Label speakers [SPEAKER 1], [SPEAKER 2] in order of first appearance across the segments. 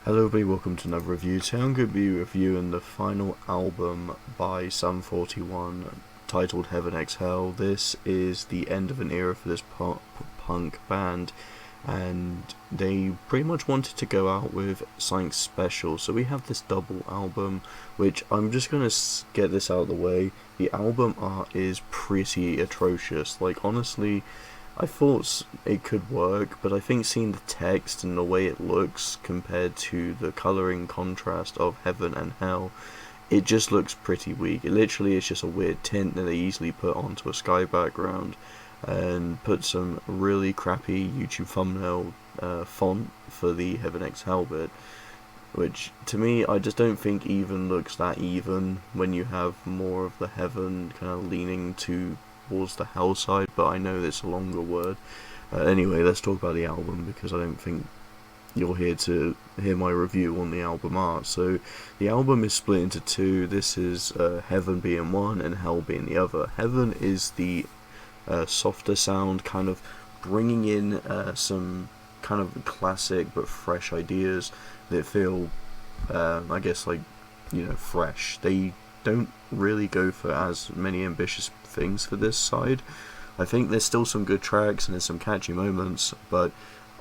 [SPEAKER 1] Hello everybody, welcome to another review. Today I'm going to be reviewing the final album by Sum 41 titled Heaven X Hell. This is the end of an era for this punk band, and they pretty much wanted to go out with something special. So we have this double album, which I'm just going to get this out of the way. The album art is pretty atrocious. Like, honestly, I thought it could work, but I think seeing the text and the way it looks compared to the colouring contrast of Heaven and Hell, it just looks pretty weak. It literally is just a weird tint that they easily put onto a sky background and put some really crappy YouTube thumbnail font for the Heaven X Hell bit, which to me I just don't think even looks that even when you have more of the Heaven kind of leaning towards the Hell side, but I know it's a longer word. Anyway, let's talk about the album, because I don't think you're here to hear my review on the album art. So the album is split into two. This is Heaven being one and Hell being the other. Heaven is the softer sound, kind of bringing in some kind of classic but fresh ideas that feel, I guess, like, fresh. They don't really go for as many ambitious things for this side. I think there's still some good tracks and there's some catchy moments, but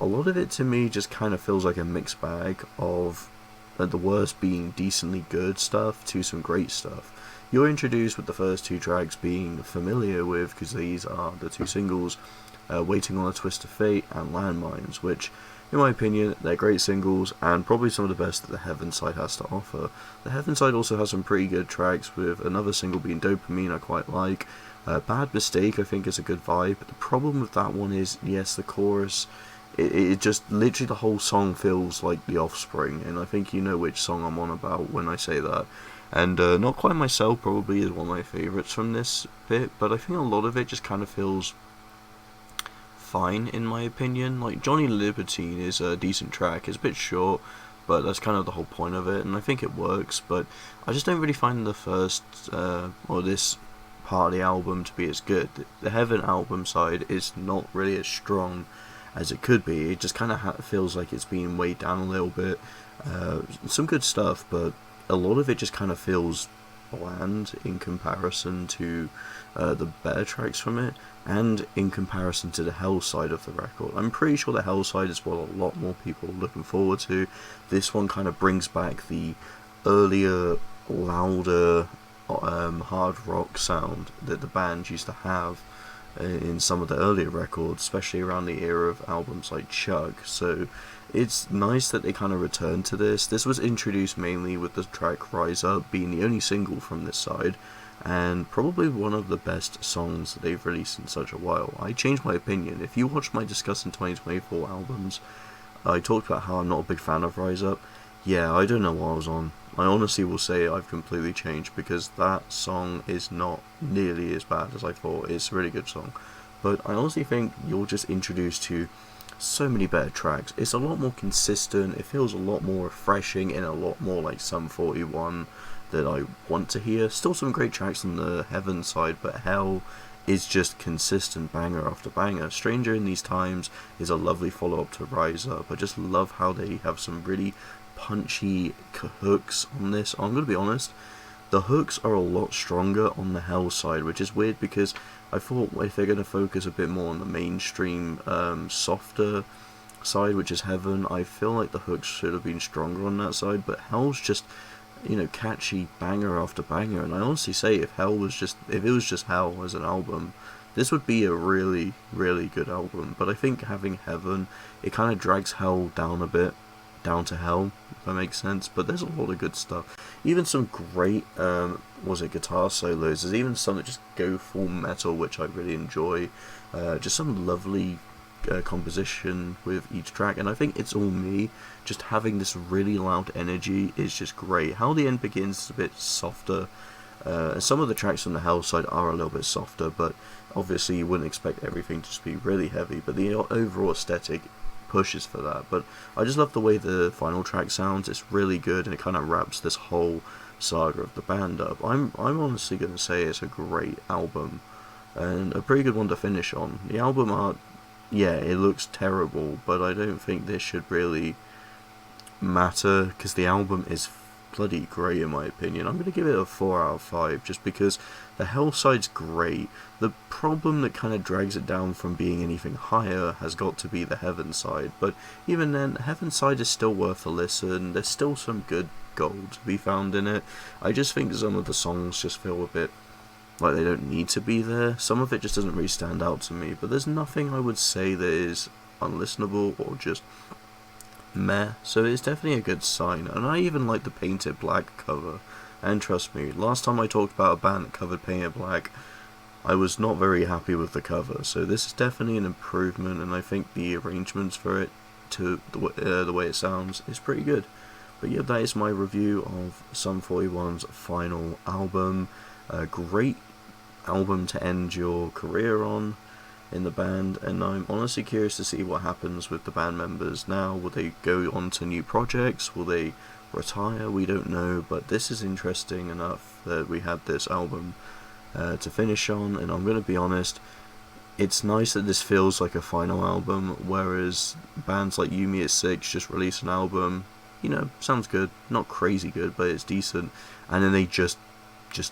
[SPEAKER 1] a lot of it to me just kind of feels like a mixed bag of the worst being decently good stuff to some great stuff. You're introduced with the first two tracks being familiar with, because these are the two singles, Waiting on a Twist of Fate and Landmines, which, in my opinion, they're great singles and probably some of the best that the Heaven side has to offer. The Heaven side also has some pretty good tracks, with another single being Dopamine I quite like. Bad Mistake I think is a good vibe, but the problem with that one is, yes, the chorus, it just, literally the whole song feels like The Offspring, and I think you know which song I'm on about when I say that. And Not Quite Myself probably is one of my favourites from this bit, but I think a lot of it just kind of feels fine in my opinion. Like, Johnny Libertine is a decent track. It's a bit short, but that's kind of the whole point of it, and I think it works. But I just don't really find the first or this part of the album to be as good. The Heaven album side is not really as strong as it could be. It just kind of feels like it's being weighed down a little bit. Some good stuff, but a lot of it just kind of feels bland in comparison to the better tracks from it, and in comparison to the Hell side of the record. I'm pretty sure the Hell side is what a lot more people are looking forward to. This one kind of brings back the earlier, louder, hard rock sound that the band used to have in some of the earlier records, especially around the era of albums like Chug. So it's nice that they kind of returned to this. This was introduced mainly with the track Rise Up being the only single from this side, and probably one of the best songs that they've released in such a while. I changed my opinion. If you watch my Discussing 2024 albums, I talked about how I'm not a big fan of Rise Up. Yeah, I don't know what I was on. I honestly will say I've completely changed, because that song is not nearly as bad as I thought. It's a really good song. But I honestly think you're just introduced to so many better tracks. It's a lot more consistent, it feels a lot more refreshing, and a lot more like Sum 41 that I want to hear. Still some great tracks on the Heaven side, but Hell is just consistent banger after banger. Stranger in These Times is a lovely follow-up to Rise Up. I just love how they have some really punchy hooks on this. I'm going to be honest, the hooks are a lot stronger on the Hell side, which is weird, because I thought if they're going to focus a bit more on the mainstream, softer side, which is Heaven, I feel like the hooks should have been stronger on that side. But Hell's just, catchy banger after banger, and I honestly say if it was just Hell as an album, this would be a really, really good album. But I think having Heaven, it kind of drags Hell down a bit, down to Hell, if that makes sense. But there's a lot of good stuff, even some great guitar solos. There's even some that just go full metal, which I really enjoy. Just some lovely composition with each track, and I think It's All Me, just having this really loud energy, is just great. How the End Begins is a bit softer. Some of the tracks on the Hell side are a little bit softer, but obviously you wouldn't expect everything to just be really heavy, but the overall aesthetic pushes for that. But I just love the way the final track sounds. It's really good, and it kind of wraps this whole saga of the band up. I'm honestly going to say it's a great album, and a pretty good one to finish on. The album art, yeah, it looks terrible, but I don't think this should really matter because the album is bloody great in my opinion. I'm going to give it a 4 out of 5 just because the Hell side's great. The problem that kind of drags it down from being anything higher has got to be the Heaven side, but even then, Heaven side is still worth a listen. There's still some good gold to be found in it. I just think some of the songs just feel a bit like they don't need to be there. Some of it just doesn't really stand out to me, but there's nothing I would say that is unlistenable or just meh, so it's definitely a good sign. And I even like the Painted Black cover, and trust me, last time I talked about a band that covered Painted Black, I was not very happy with the cover, so this is definitely an improvement, and I think the arrangements for it, to the way it sounds, is pretty good. But yeah, that is my review of Sum 41's final album. A great album to end your career on in the band, and I'm honestly curious to see what happens with the band members now. Will they go on to new projects? Will they retire? We don't know, but this is interesting enough that we had this album to finish on, and I'm going to be honest, it's nice that this feels like a final album, whereas bands like Yumi at 6 just release an album, you know, sounds good, not crazy good, but it's decent, and then they just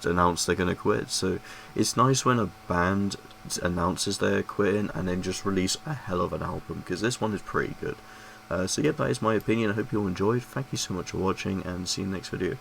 [SPEAKER 1] announce they're going to quit. So it's nice when a band announces they're quitting and then just release a hell of an album, because this one is pretty good. So yeah, that is my opinion. I hope you all enjoyed. Thank you so much for watching, and see you in the next video.